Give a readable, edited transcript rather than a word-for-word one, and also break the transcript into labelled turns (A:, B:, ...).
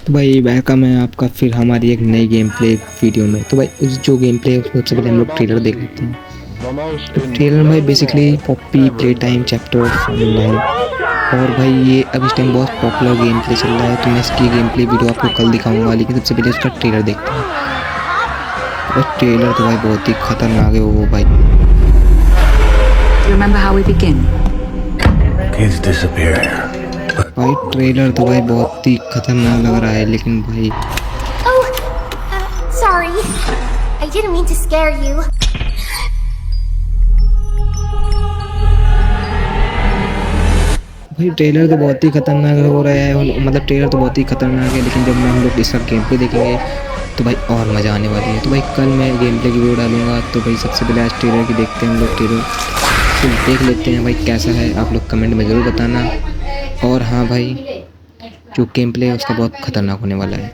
A: तो भाई वेलकम है आपका फिर हमारी एक नई गेम प्ले वीडियो में। तो भाई उस जो गेम प्ले है उसमें सबसे पहले हम लोग ट्रेलर देख लेते हैं। तो ट्रेलर में भाई basically Poppy play time chapter 9 और भाई ये अब इस टाइम बहुत पॉपुलर गेम प्ले चल रहा है। तो मैं इसकी गेम प्ले वीडियो आपको कल दिखाऊंगा, लेकिन सबसे पहले उसका ट्रेलर देखते हैं। और ट्रेलर तो भाई बहुत ही खतरनाक है वो भाई।
B: Remember how we begin?
C: Kids disappear.
A: भाई ट्रेलर तो भाई बहुत ही खतरनाक लग रहा है, लेकिन भाई
D: Oh, sorry. I didn't mean to scare you.
A: भाई ट्रेलर तो बहुत ही खतरनाक हो रहा है, मतलब ट्रेलर तो बहुत ही खतरनाक है, लेकिन जब हम लोग इसका गेम प्ले देखेंगे तो भाई और मज़ा आने वाली है। तो भाई कल मैं गेम प्ले की वीडियो डालूंगा। तो भाई सबसे पहले आज ट्रेलर की देखते हैं हम लोग। ट्रेलर फिर देख लेते हैं भाई कैसा है, आप लोग कमेंट में ज़रूर बताना। और हाँ भाई, जो गेम प्ले है उसका बहुत खतरनाक होने वाला है।